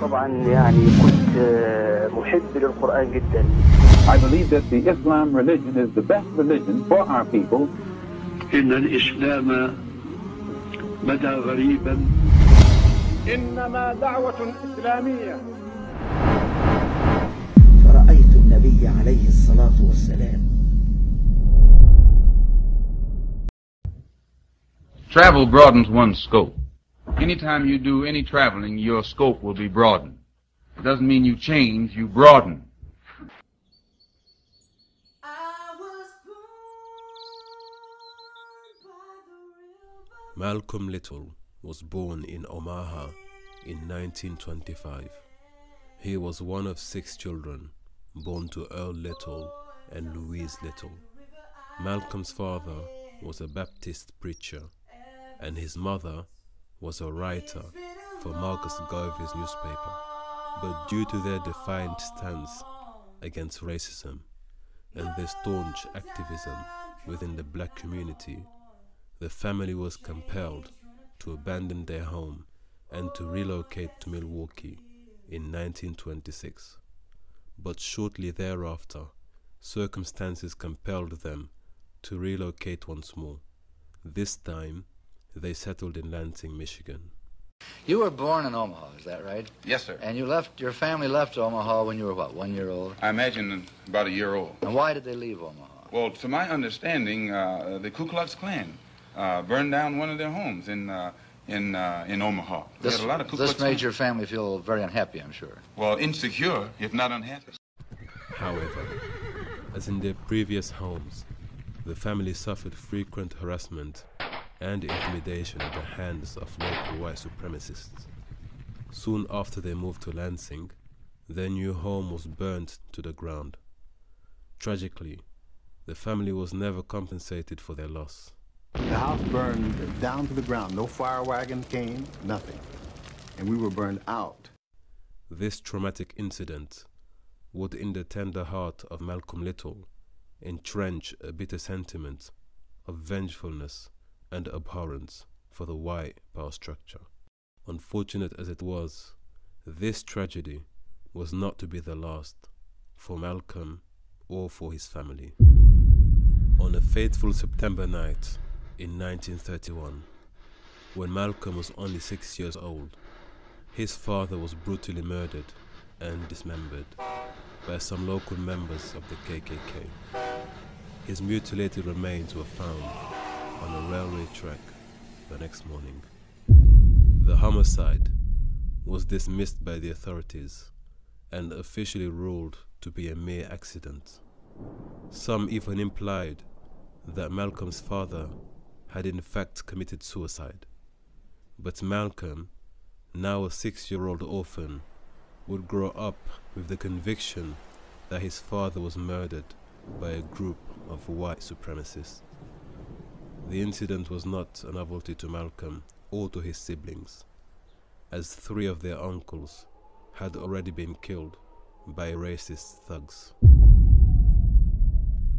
طبعا يعني كنت محب للقرآن جدا. I believe that the Islam religion is the best religion for our people. إن الإسلام بدا غريبا. إنما دعوة إسلامية. فرأيت النبي عليه الصلاة والسلام. Travel broadens one's scope. Anytime you do any traveling, your scope will be broadened. It doesn't mean you change, you broaden. Malcolm Little was born in Omaha in 1925. He was one of 6 children born to Earl Little and Louise Little. Malcolm's father was a Baptist preacher, and his mother was a writer for Marcus Garvey's newspaper. But due to their defiant stance against racism and their staunch activism within the black community, the family was compelled to abandon their home and to relocate to Milwaukee in 1926. But shortly thereafter, circumstances compelled them to relocate once more. This time, they settled in Lansing, Michigan. You were born in Omaha, is that right? Yes, sir. And your family left Omaha when you were what, 1 year old? I imagine about a year old. And why did they leave Omaha? Well, to my understanding, the Ku Klux Klan burned down one of their homes in Omaha. This made your family feel very unhappy, I'm sure. Well, insecure, if not unhappy. However, as in their previous homes, the family suffered frequent harassment and intimidation at the hands of local white supremacists. Soon after they moved to Lansing, their new home was burnt to the ground. Tragically, the family was never compensated for their loss. The house burned down to the ground. No fire wagon came, nothing. And we were burned out. This traumatic incident would, in the tender heart of Malcolm Little, entrench a bitter sentiment of vengefulness and abhorrence for the white power structure. Unfortunate as it was, this tragedy was not to be the last for Malcolm or for his family. On a fateful September night in 1931, when Malcolm was only 6 years old, his father was brutally murdered and dismembered by some local members of the KKK. His mutilated remains were found on a railway track the next morning. The homicide was dismissed by the authorities and officially ruled to be a mere accident. Some even implied that Malcolm's father had in fact committed suicide. But Malcolm, now a 6-year-old orphan, would grow up with the conviction that his father was murdered by a group of white supremacists. The incident was not a novelty to Malcolm or to his siblings, as 3 of their uncles had already been killed by racist thugs.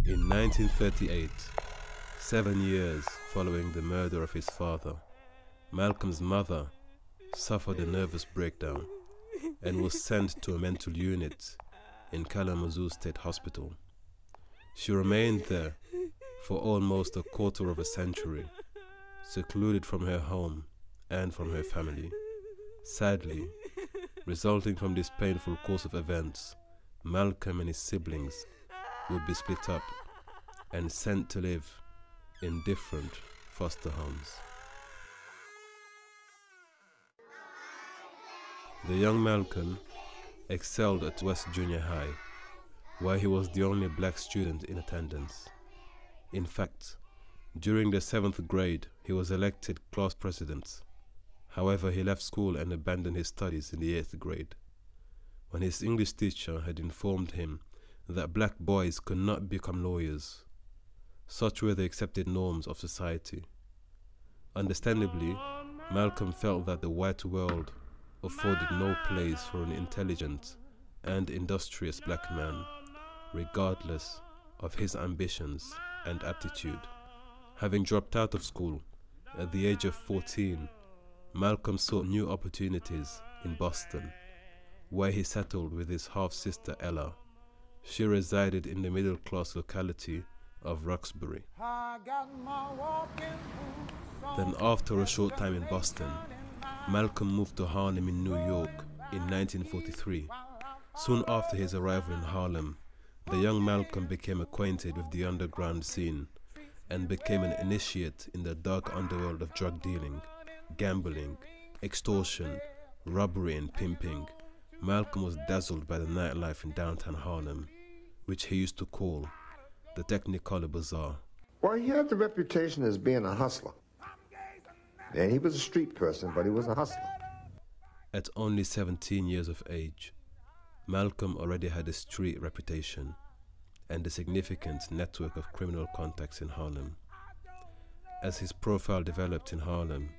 In 1938, 7 years following the murder of his father, Malcolm's mother suffered a nervous breakdown and was sent to a mental unit in Kalamazoo State Hospital. She remained there for almost a quarter of a century, secluded from her home and from her family. Sadly, resulting from this painful course of events, Malcolm and his siblings would be split up and sent to live in different foster homes. The young Malcolm excelled at West Junior High, where he was the only black student in attendance. In fact, during the 7th grade, he was elected class president. However, he left school and abandoned his studies in the 8th grade, when his English teacher had informed him that black boys could not become lawyers. Such were the accepted norms of society. Understandably, Malcolm felt that the white world afforded no place for an intelligent and industrious black man, regardless of his ambitions and aptitude. Having dropped out of school at the age of 14, Malcolm sought new opportunities in Boston, where he settled with his half-sister Ella. She resided in the middle-class locality of Roxbury. Then after a short time in Boston, Malcolm moved to Harlem in New York in 1943. Soon after his arrival in Harlem, the young Malcolm became acquainted with the underground scene and became an initiate in the dark underworld of drug dealing, gambling, extortion, robbery and pimping. Malcolm was dazzled by the nightlife in downtown Harlem, which he used to call the Technicolor Bazaar. Well, he had the reputation as being a hustler. And he was a street person, but he was a hustler. At only 17 years of age, Malcolm already had a street reputation and a significant network of criminal contacts in Harlem. As his profile developed in Harlem,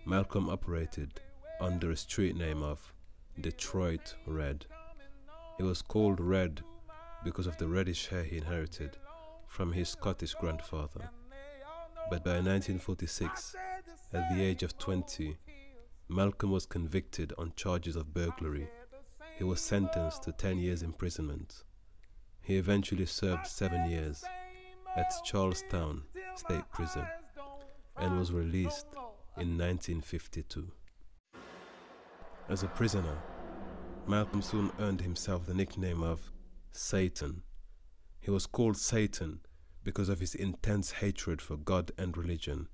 Malcolm operated under a street name of Detroit Red. He was called Red because of the reddish hair he inherited from his Scottish grandfather. But by 1946, at the age of 20, Malcolm was convicted on charges of burglary. He was sentenced to 10 years imprisonment. He eventually served 7 years at Charlestown State Prison and was released in 1952. As a prisoner, Malcolm soon earned himself the nickname of Satan. He was called Satan because of his intense hatred for God and religion.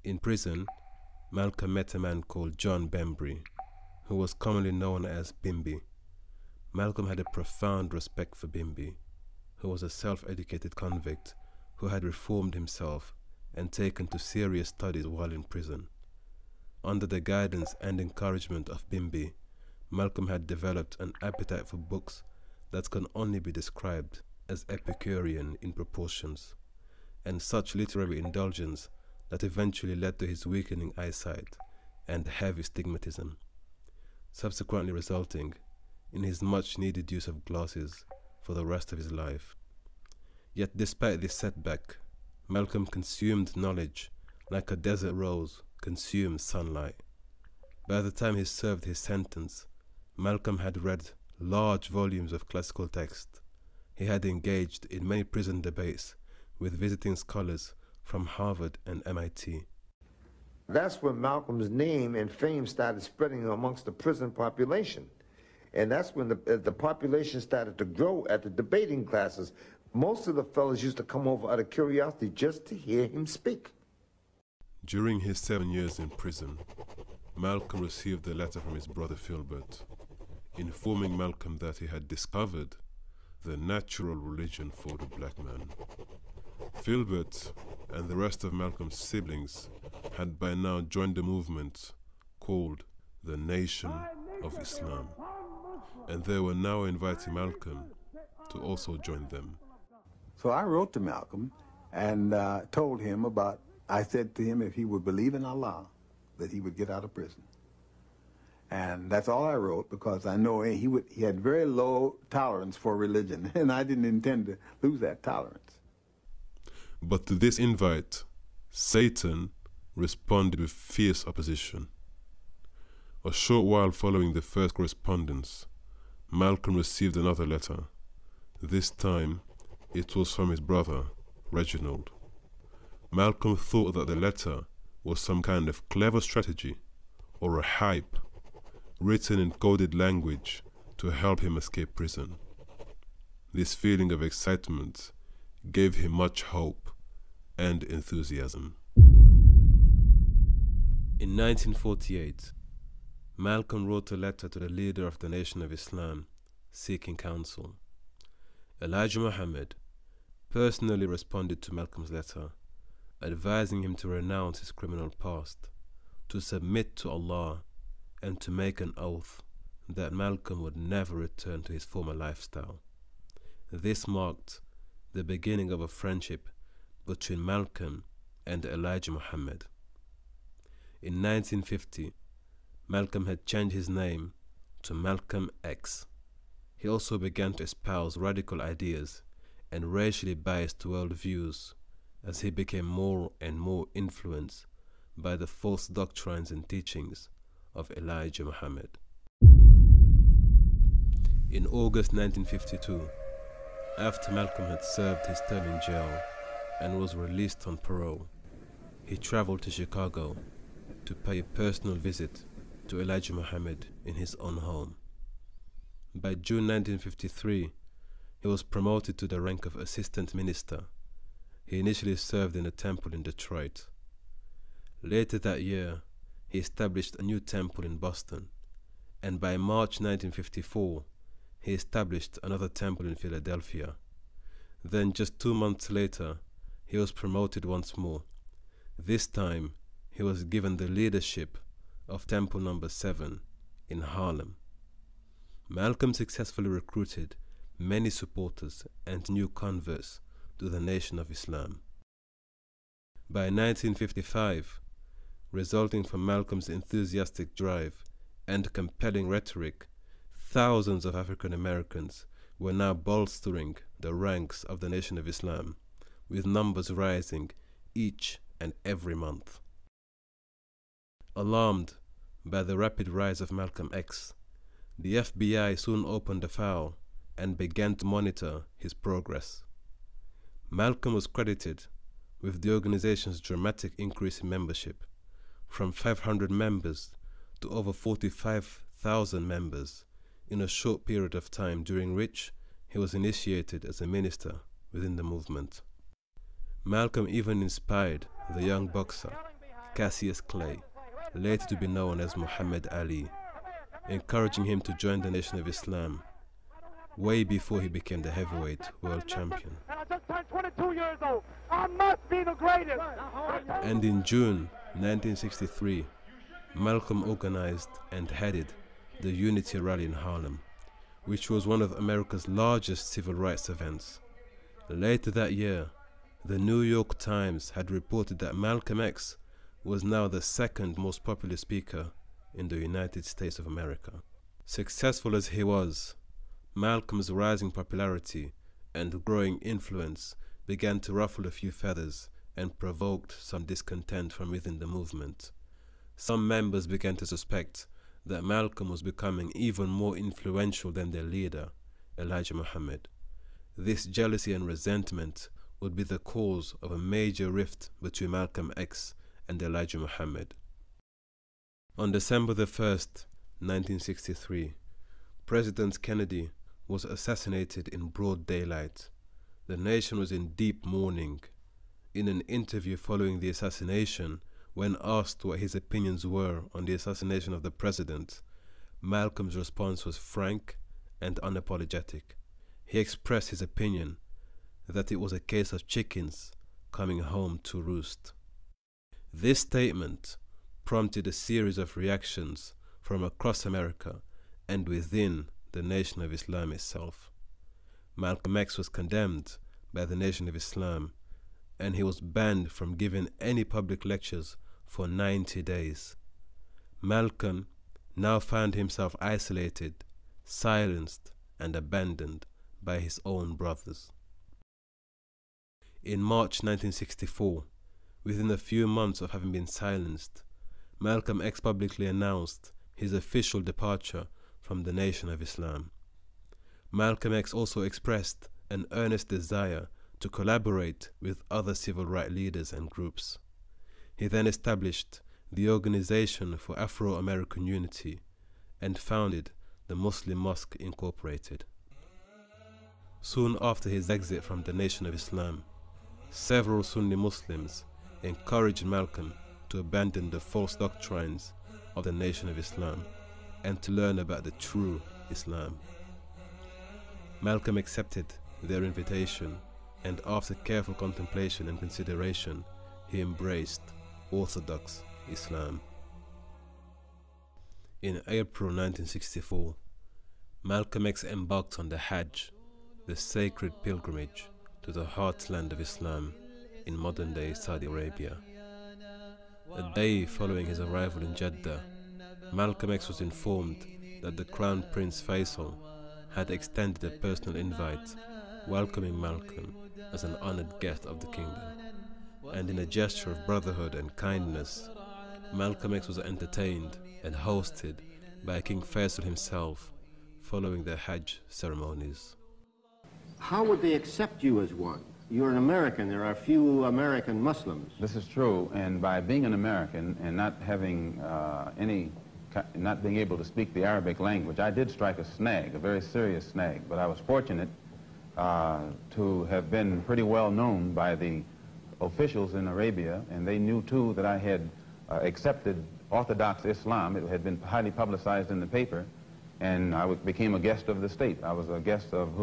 In prison, Malcolm met a man called John Bembry, who was commonly known as Bimby. Malcolm had a profound respect for Bimby, who was a self-educated convict who had reformed himself and taken to serious studies while in prison. Under the guidance and encouragement of Bimby, Malcolm had developed an appetite for books that can only be described as Epicurean in proportions, and such literary indulgence that eventually led to his weakening eyesight and heavy stigmatism, subsequently resulting in his much-needed use of glasses for the rest of his life. Yet despite this setback, Malcolm consumed knowledge like a desert rose consumes sunlight. By the time he served his sentence, Malcolm had read large volumes of classical text. He had engaged in many prison debates with visiting scholars from Harvard and MIT. That's when Malcolm's name and fame started spreading amongst the prison population. And that's when the population started to grow at the debating classes. Most of the fellas used to come over out of curiosity just to hear him speak. During his 7 years in prison, Malcolm received a letter from his brother Filbert, informing Malcolm that he had discovered the natural religion for the black man. Filbert and the rest of Malcolm's siblings had by now joined a movement called the Nation of Islam, and they were now inviting Malcolm to also join them. So I wrote to Malcolm and told him about, I said to him if he would believe in Allah, that he would get out of prison. And that's all I wrote, because I know he had very low tolerance for religion, and I didn't intend to lose that tolerance. But to this invite, Satan responded with fierce opposition. A short while following the first correspondence, Malcolm received another letter. This time, it was from his brother, Reginald. Malcolm thought that the letter was some kind of clever strategy or a hype written in coded language to help him escape prison. This feeling of excitement gave him much hope and enthusiasm. In 1948, Malcolm wrote a letter to the leader of the Nation of Islam seeking counsel. Elijah Muhammad personally responded to Malcolm's letter, advising him to renounce his criminal past, to submit to Allah, and to make an oath that Malcolm would never return to his former lifestyle. This marked the beginning of a friendship between Malcolm and Elijah Muhammad. In 1950, Malcolm had changed his name to Malcolm X. He also began to espouse radical ideas and racially biased worldviews as he became more and more influenced by the false doctrines and teachings of Elijah Muhammad. In August 1952, after Malcolm had served his term in jail and was released on parole, he traveled to Chicago to pay a personal visit to Elijah Muhammad in his own home. By June 1953, he was promoted to the rank of assistant minister. He initially served in a temple in Detroit. Later that year, he established a new temple in Boston, and by March 1954, he established another temple in Philadelphia. Then just 2 months later, he was promoted once more. This time, he was given the leadership of Temple number 7 in Harlem. Malcolm successfully recruited many supporters and new converts to the Nation of Islam. By 1955, resulting from Malcolm's enthusiastic drive and compelling rhetoric, thousands of African Americans were now bolstering the ranks of the Nation of Islam, with numbers rising each and every month. Alarmed by the rapid rise of Malcolm X, the FBI soon opened a file and began to monitor his progress. Malcolm was credited with the organization's dramatic increase in membership, from 500 members to over 45,000 members in a short period of time, during which he was initiated as a minister within the movement. Malcolm even inspired the young boxer Cassius Clay, later to be known as Muhammad Ali, encouraging him to join the Nation of Islam way before he became the heavyweight world champion. I just turned 22 years old. I must be the greatest. And in June 1963, Malcolm organized and headed the Unity Rally in Harlem, which was one of America's largest civil rights events. Later that year, the New York Times had reported that Malcolm X was now the second most popular speaker in the United States of America. Successful as he was, Malcolm's rising popularity and growing influence began to ruffle a few feathers and provoked some discontent from within the movement. Some members began to suspect that Malcolm was becoming even more influential than their leader, Elijah Muhammad. This jealousy and resentment would be the cause of a major rift between Malcolm X and Elijah Muhammad. On December the 1st, 1963, President Kennedy was assassinated in broad daylight. The nation was in deep mourning. In an interview following the assassination, when asked what his opinions were on the assassination of the president, Malcolm's response was frank and unapologetic. He expressed his opinion that it was a case of chickens coming home to roost. This statement prompted a series of reactions from across America and within the Nation of Islam itself. Malcolm X was condemned by the Nation of Islam, and he was banned from giving any public lectures for 90 days. Malcolm now found himself isolated, silenced, and abandoned by his own brothers. In March 1964, within a few months of having been silenced, Malcolm X publicly announced his official departure from the Nation of Islam. Malcolm X also expressed an earnest desire to collaborate with other civil rights leaders and groups. He then established the Organization for Afro-American Unity and founded the Muslim Mosque Incorporated. Soon after his exit from the Nation of Islam, several Sunni Muslims encouraged Malcolm to abandon the false doctrines of the Nation of Islam and to learn about the true Islam. Malcolm accepted their invitation, and after careful contemplation and consideration, he embraced Orthodox Islam. In April 1964, Malcolm X embarked on the Hajj, the sacred pilgrimage to the heartland of Islam in modern-day Saudi Arabia. A day following his arrival in Jeddah, Malcolm X was informed that the Crown Prince Faisal had extended a personal invite welcoming Malcolm as an honored guest of the kingdom. and in a gesture of brotherhood and kindness, Malcolm X was entertained and hosted by King Faisal himself following the Hajj ceremonies. How would they accept you as one? You're an American. There are few American Muslims. This is true, and by being an American and not having not being able to speak the Arabic language, I did strike a snag, a very serious snag, but I was fortunate to have been pretty well known by the officials in Arabia, and they knew too that I had accepted Orthodox Islam. It had been highly publicized in the paper, and I became a guest of the state. I was a guest of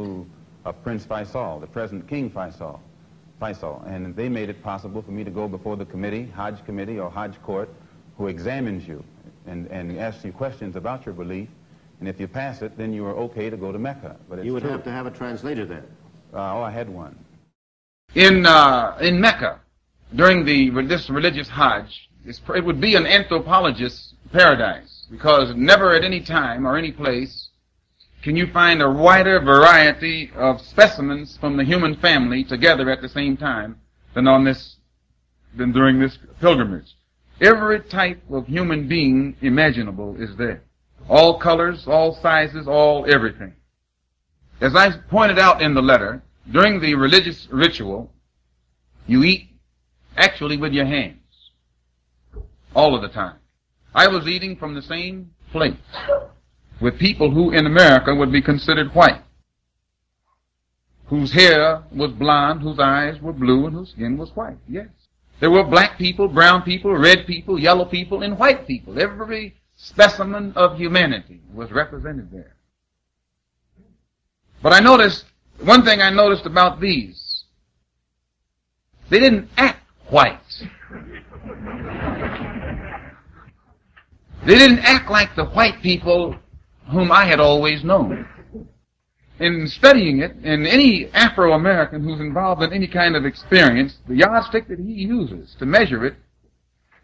Prince Faisal, the present King Faisal, and they made it possible for me to go before the committee, Hajj committee or Hajj court, who examines you and asks you questions about your belief, and if you pass it, then you are okay to go to Mecca. But you would have to have a translator then. I had one. In Mecca, during this religious Hajj, it would be an anthropologist's paradise, because never at any time or any place can you find a wider variety of specimens from the human family together at the same time than during this pilgrimage. Every type of human being imaginable is there. All colors, all sizes, all everything. As I pointed out in the letter, during the religious ritual, you eat actually with your hands. All of the time. I was eating from the same plate with people who in America would be considered white, whose hair was blonde, whose eyes were blue, and whose skin was white. Yes. There were black people, brown people, red people, yellow people, and white people. Every specimen of humanity was represented there. But one thing I noticed about these, they didn't act white. They didn't act like the white people whom I had always known. In studying it, and any Afro-American who's involved in any kind of experience, the yardstick that he uses to measure it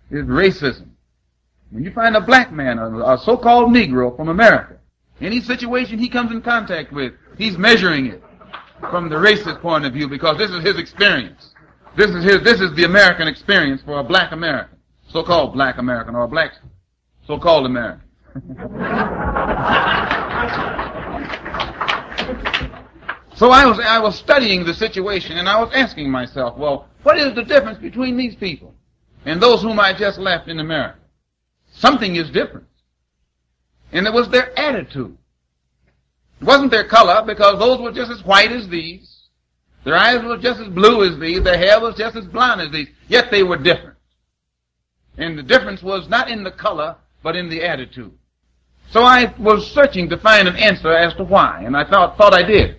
is racism. When you find a black man, a so-called Negro from America, any situation he comes in contact with, he's measuring it from the racist point of view, because this is his experience. This is the American experience for a black American, so-called black American, or a black so-called American. So I was studying the situation, and I was asking myself, well, what is the difference between these people and those whom I just left in America? Something is different. And it was their attitude. It wasn't their color, because those were just as white as these. Their eyes were just as blue as these. Their hair was just as blonde as these. Yet they were different. And the difference was not in the color, but in the attitude. So I was searching to find an answer as to why, and I thought I did.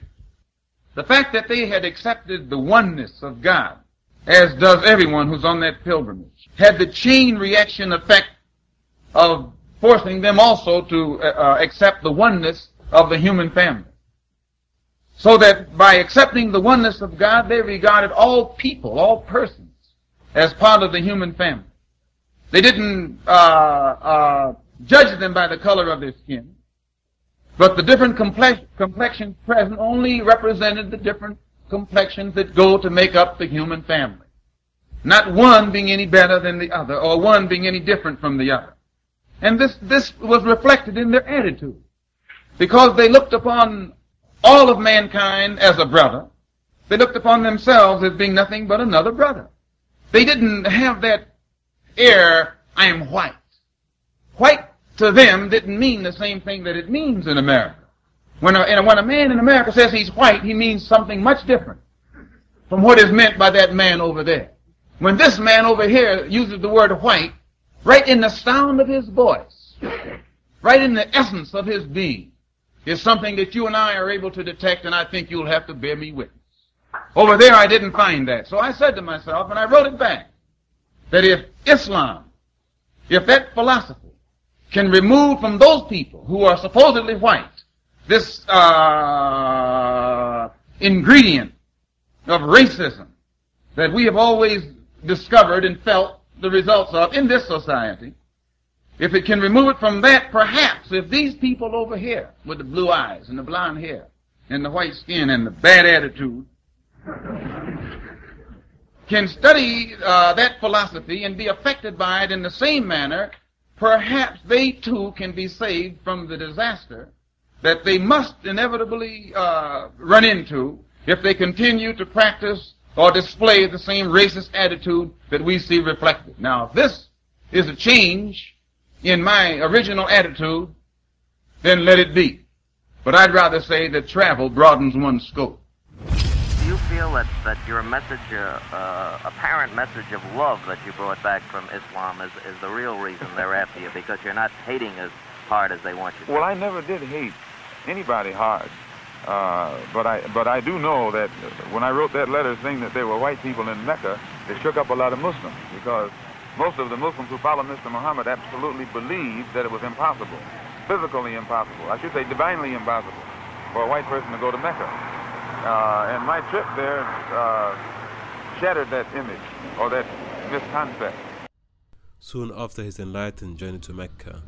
The fact that they had accepted the oneness of God, as does everyone who's on that pilgrimage, had the chain reaction effect of forcing them also to accept the oneness of the human family. So that by accepting the oneness of God, they regarded all people, all persons, as part of the human family. They didn't judge them by the color of their skin, but the different complexions present only represented the different complexions that go to make up the human family. Not one being any better than the other, or one being any different from the other. And this was reflected in their attitude, because they looked upon all of mankind as a brother. They looked upon themselves as being nothing but another brother. They didn't have that air, I am white. White to them didn't mean the same thing that it means in America. When a man in America says he's white, he means something much different from what is meant by that man over there. When this man over here uses the word white, right in the sound of his voice, right in the essence of his being, is something that you and I are able to detect, and I think you'll have to bear me witness. Over there I didn't find that. So I said to myself, and I wrote it back, that if Islam, if that philosophy can remove from those people who are supposedly white this ingredient of racism that we have always discovered and felt the results of in this society, if it can remove it from that, perhaps if these people over here with the blue eyes and the blonde hair and the white skin and the bad attitude can study that philosophy and be affected by it in the same manner, perhaps they too can be saved from the disaster that they must inevitably run into if they continue to practice or display the same racist attitude that we see reflected. Now, if this is a change in my original attitude, then let it be. But I'd rather say that travel broadens one's scope. Do you feel that your message, apparent message of love that you brought back from Islam is the real reason they're after you, because you're not hating as hard as they want you to? Well, I never did hate anybody hard. But I do know that when I wrote that letter saying that there were white people in Mecca, it shook up a lot of Muslims, because most of the Muslims who follow Mr. Muhammad absolutely believed that it was impossible, physically impossible, I should say divinely impossible, for a white person to go to Mecca. And my trip there shattered that image, or that misconcept. Soon after his enlightened journey to Mecca,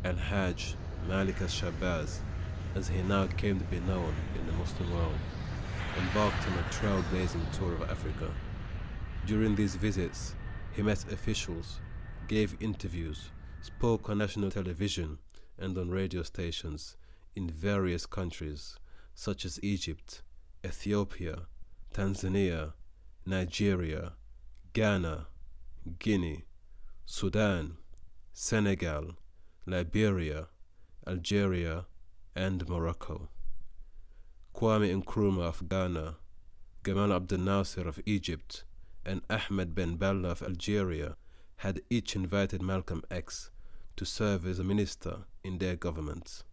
Al-Hajj Malik al-Shabazz, as he now came to be known in the Muslim world, embarked on a trailblazing tour of Africa. During these visits, he met officials, gave interviews, spoke on national television and on radio stations in various countries such as Egypt, Ethiopia, Tanzania, Nigeria, Ghana, Guinea, Sudan, Senegal, Liberia, Algeria, and Morocco. Kwame Nkrumah of Ghana, Gamal Abdel Nasser of Egypt, and Ahmed Ben Bella of Algeria had each invited Malcolm X to serve as a minister in their governments.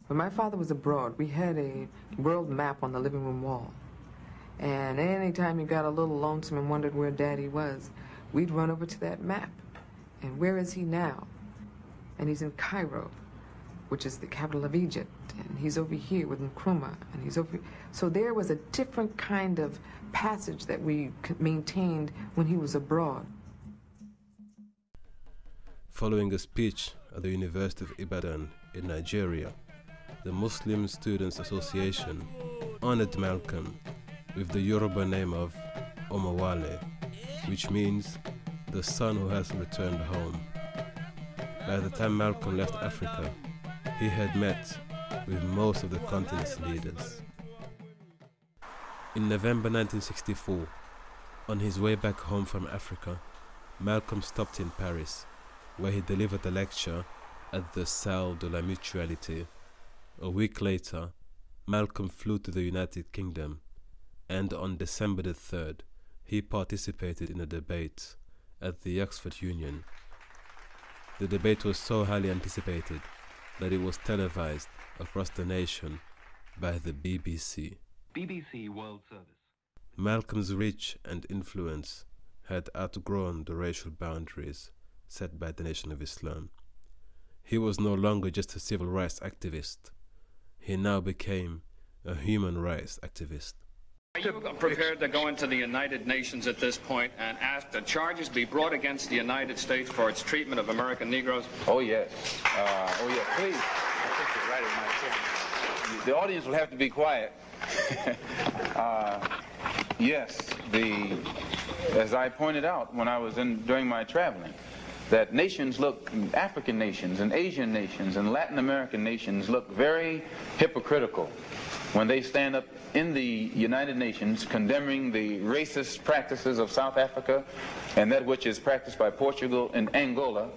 When my father was abroad, we had a world map on the living room wall. And anytime you got a little lonesome and wondered where Daddy was, we'd run over to that map. And where is he now? And he's in Cairo, which is the capital of Egypt. And he's over here with Nkrumah, and he's over. So there was a different kind of passage that we maintained when he was abroad. Following a speech at the University of Ibadan in Nigeria, the Muslim Students Association honored Malcolm with the Yoruba name of Omowale, which means the son who has returned home. By the time Malcolm left Africa, he had met with most of the continent's leaders. In November 1964, on his way back home from Africa, Malcolm stopped in Paris, where he delivered a lecture at the Salle de la Mutualité. A week later, Malcolm flew to the United Kingdom, and on December the 3rd, he participated in a debate at the Oxford Union. The debate was so highly anticipated that it was televised across the nation by the BBC. BBC World Service. Malcolm's reach and influence had outgrown the racial boundaries set by the Nation of Islam. He was no longer just a civil rights activist. He now became a human rights activist. Are you prepared to go into the United Nations at this point and ask that charges be brought against the United States for its treatment of American Negroes? Oh, yes. Oh, yes, please. I think you're right in my opinion. The audience will have to be quiet. Yes, as I pointed out when I was during my traveling, that nations look, African nations and Asian nations and Latin American nations look very hypocritical when they stand up in the United Nations condemning the racist practices of South Africa and that which is practiced by Portugal and Angola,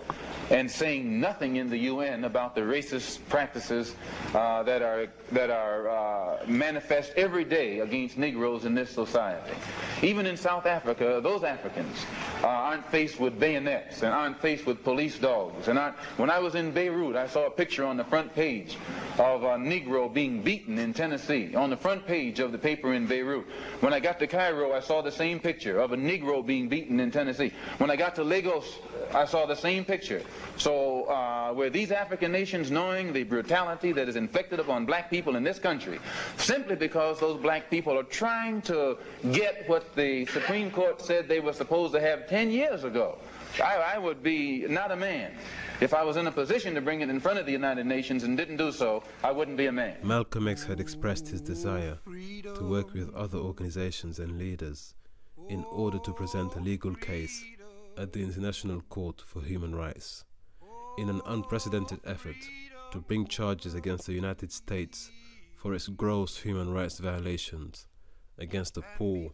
and saying nothing in the UN about the racist practices that are manifest every day against Negroes in this society. Even in South Africa, those Africans aren't faced with bayonets and aren't faced with police dogs. And when I was in Beirut, I saw a picture on the front page of a Negro being beaten in Tennessee, on the front page of the paper in Beirut. When I got to Cairo, I saw the same picture of a Negro being beaten in Tennessee. When I got to Lagos, I saw the same picture. So were these African nations knowing the brutality that is inflicted upon black people in this country, simply because those black people are trying to get what the Supreme Court said they were supposed to have 10 years ago? I would be not a man. If I was in a position to bring it in front of the United Nations and didn't do so, I wouldn't be a man. Malcolm X had expressed his desire to work with other organizations and leaders in order to present a legal case at the International Court for Human Rights, in an unprecedented effort to bring charges against the United States for its gross human rights violations against the poor,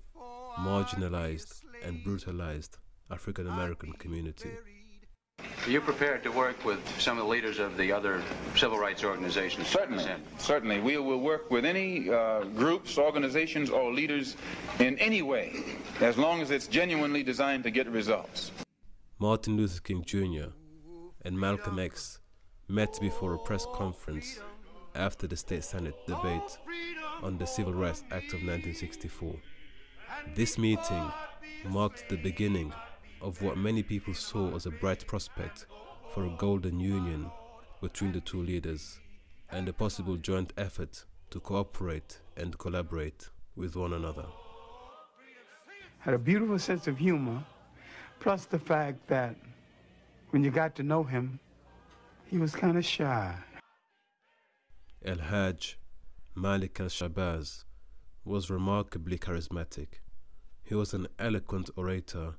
marginalized and brutalized African American community. Are you prepared to work with some of the leaders of the other civil rights organizations? Certainly. We will work with any groups, organizations, or leaders in any way, as long as it's genuinely designed to get results. Martin Luther King Jr. and Malcolm X met before a press conference after the State Senate debate on the Civil Rights Act of 1964. This meeting marked the beginning of what many people saw as a bright prospect for a golden union between the two leaders and a possible joint effort to cooperate and collaborate with one another. Had a beautiful sense of humor, plus the fact that when you got to know him, he was kind of shy. El-Hajj Malik al-Shabazz was remarkably charismatic. He was an eloquent orator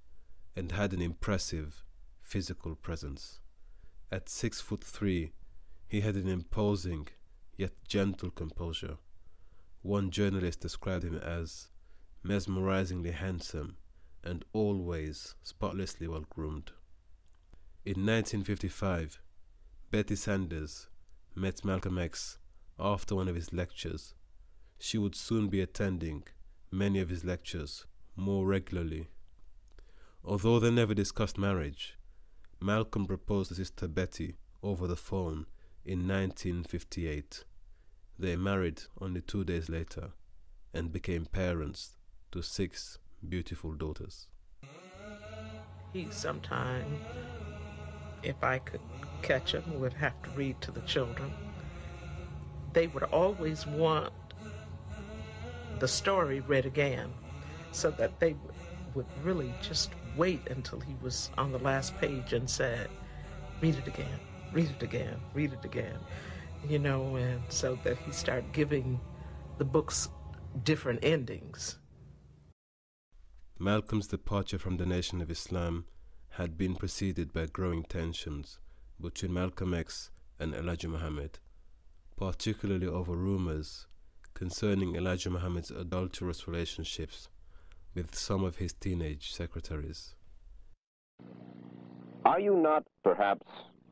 and had an impressive physical presence. At 6'3", he had an imposing yet gentle composure. One journalist described him as mesmerizingly handsome and always spotlessly well groomed. In 1955, Betty Sanders met Malcolm X after one of his lectures. She would soon be attending many of his lectures more regularly. Although they never discussed marriage, Malcolm proposed to Sister Betty over the phone in 1958. They married only 2 days later and became parents to 6 beautiful daughters. He sometime, if I could catch him, would have to read to the children. They would always want the story read again, so that they would really just wait until he was on the last page and said, read it again, read it again, read it again, you know, and so that he started giving the books different endings. Malcolm's departure from the Nation of Islam had been preceded by growing tensions between Malcolm X and Elijah Muhammad, particularly over rumors concerning Elijah Muhammad's adulterous relationships with some of his teenage secretaries. Are you not, perhaps,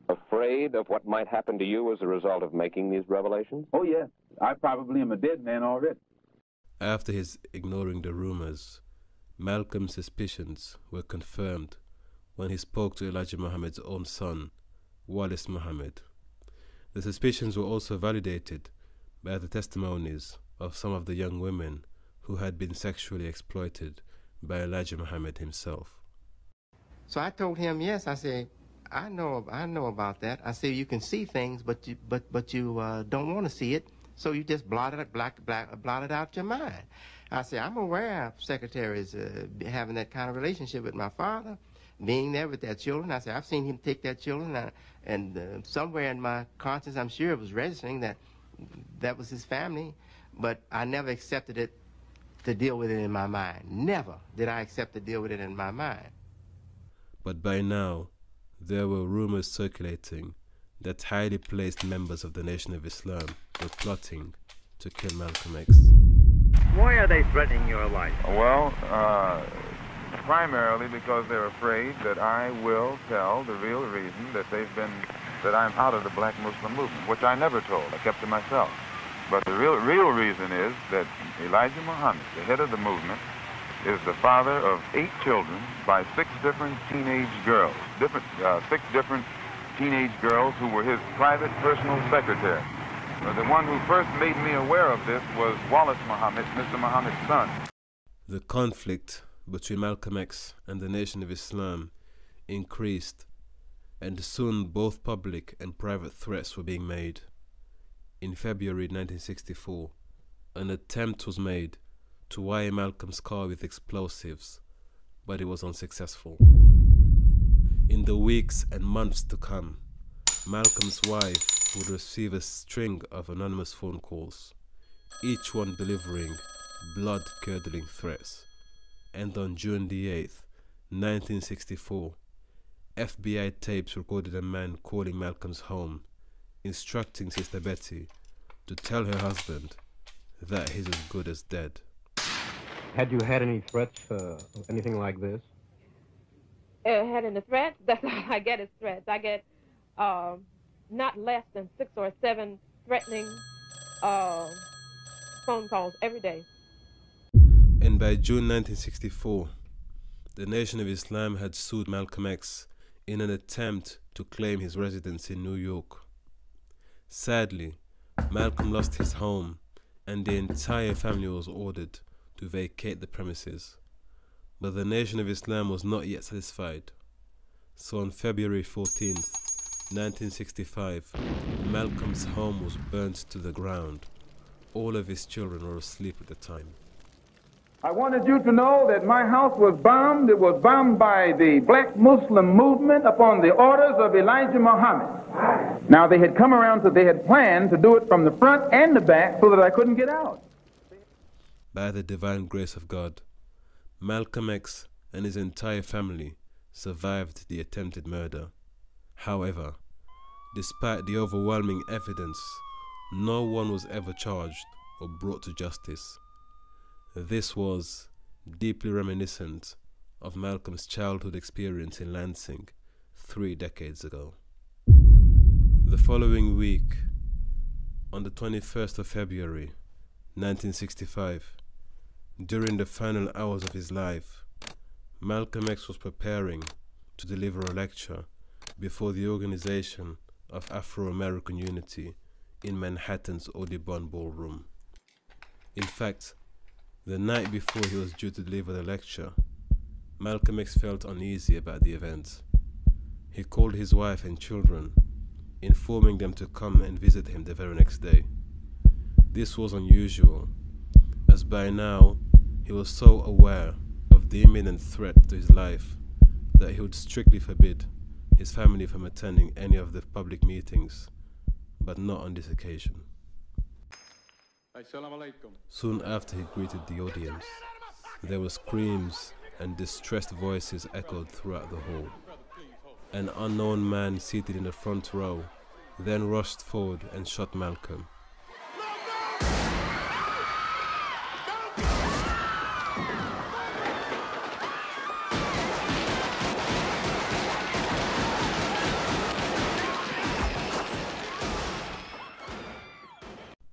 afraid of what might happen to you as a result of making these revelations? Oh, yes. I probably am a dead man already. After his ignoring the rumors, Malcolm's suspicions were confirmed when he spoke to Elijah Muhammad's own son, Wallace Muhammad. The suspicions were also validated by the testimonies of some of the young women who had been sexually exploited by Elijah Muhammad himself. So I told him, yes, I said, I know about that. I said, you can see things, but you don't want to see it, so you just blot it out your mind. I said, I'm aware of secretaries having that kind of relationship with my father, being there with their children. I said, I've seen him take their children, and somewhere in my conscience, I'm sure it was registering that that was his family, but I never accepted it to deal with it in my mind. Never did I accept to deal with it in my mind. But by now, there were rumors circulating that highly placed members of the Nation of Islam were plotting to kill Malcolm X. Why are they threatening your life? Well, primarily because they're afraid that I will tell the real reason that that I'm out of the black Muslim movement, which I never told. I kept to myself. But the real reason is that Elijah Muhammad, the head of the movement, is the father of 8 children by 6 different teenage girls, 6 different teenage girls who were his private personal secretary. The one who first made me aware of this was Wallace Muhammad, Mr. Muhammad's son. The conflict between Malcolm X and the Nation of Islam increased, and soon both public and private threats were being made. In February 1964, an attempt was made to wire Malcolm's car with explosives, but it was unsuccessful. In the weeks and months to come, Malcolm's wife would receive a string of anonymous phone calls, each one delivering blood-curdling threats. and on June the 8th, 1964, FBI tapes recorded a man calling Malcolm's home, instructing Sister Betty to tell her husband that he's as good as dead. Had you had any threats, anything like this? Had any threats? That's all I get is threats. I get not less than 6 or 7 threatening phone calls every day. And by June 1964, the Nation of Islam had sued Malcolm X in an attempt to claim his residence in New York. Sadly, Malcolm lost his home and the entire family was ordered to vacate the premises. But the Nation of Islam was not yet satisfied. So on February 14th, 1965, Malcolm's home was burnt to the ground. All of his children were asleep at the time. I wanted you to know that my house was bombed. It was bombed by the black Muslim movement upon the orders of Elijah Muhammad. Now they had come around, so they had planned to do it from the front and the back so that I couldn't get out. By the divine grace of God, Malcolm X and his entire family survived the attempted murder. However, despite the overwhelming evidence, no one was ever charged or brought to justice. This was deeply reminiscent of Malcolm's childhood experience in Lansing 3 decades ago. The following week, on the 21st of February, 1965, during the final hours of his life, Malcolm X was preparing to deliver a lecture before the Organization of Afro-American Unity in Manhattan's Audubon Ballroom. In fact, the night before he was due to deliver the lecture, Malcolm X felt uneasy about the event. He called his wife and children, informing them to come and visit him the very next day. This was unusual, as by now he was so aware of the imminent threat to his life that he would strictly forbid his family from attending any of the public meetings, but not on this occasion. Soon after he greeted the audience, there were screams and distressed voices echoed throughout the hall. An unknown man seated in the front row then rushed forward and shot Malcolm.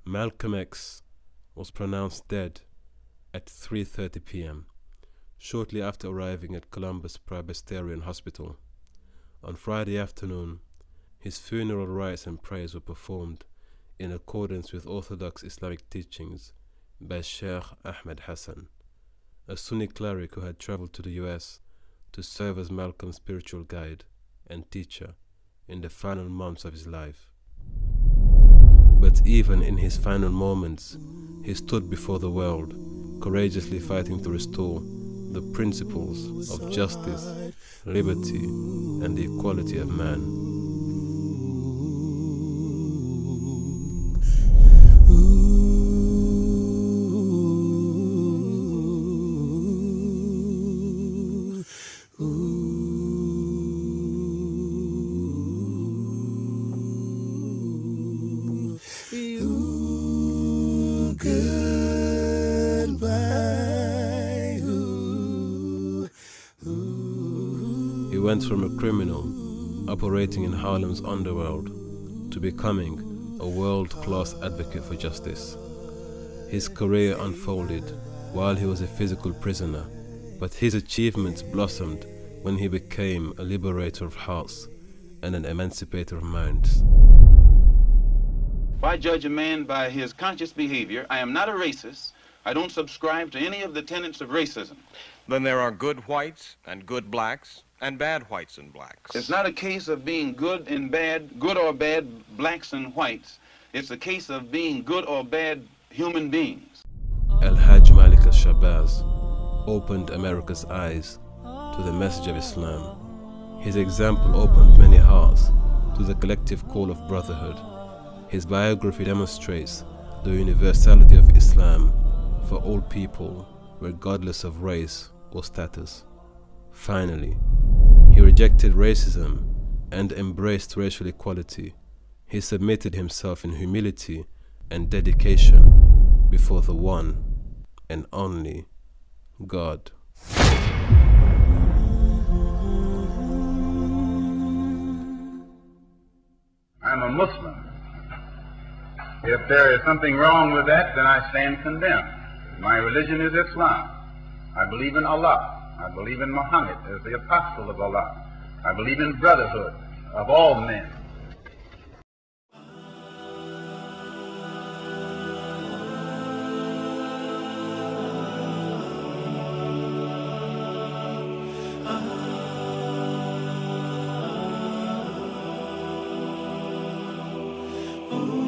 Malcolm X was pronounced dead at 3:30 p.m., shortly after arriving at Columbus Presbyterian Hospital. On Friday afternoon, his funeral rites and prayers were performed in accordance with Orthodox Islamic teachings by Sheikh Ahmed Hassan, a Sunni cleric who had traveled to the US to serve as Malcolm's spiritual guide and teacher in the final months of his life. But even in his final moments, he stood before the world, courageously fighting to restore the principles of justice, liberty, and the equality of man. He went from a criminal operating in Harlem's underworld to becoming a world-class advocate for justice. His career unfolded while he was a physical prisoner, but his achievements blossomed when he became a liberator of hearts and an emancipator of minds. If I judge a man by his conscious behavior, I am not a racist. I don't subscribe to any of the tenets of racism. Then there are good whites and good blacks and bad whites and blacks. It's not a case of being good and bad, good or bad blacks and whites. It's a case of being good or bad human beings. Al-Hajj Malik al-Shabazz opened America's eyes to the message of Islam. His example opened many hearts to the collective call of brotherhood. His biography demonstrates the universality of Islam for all people, regardless of race or status. Finally, he rejected racism and embraced racial equality. He submitted himself in humility and dedication before the one and only God. I'm a Muslim. If there is something wrong with that, then I stand condemned. My religion is Islam. I believe in Allah. I believe in Muhammad as the apostle of Allah. I believe in brotherhood of all men. Oh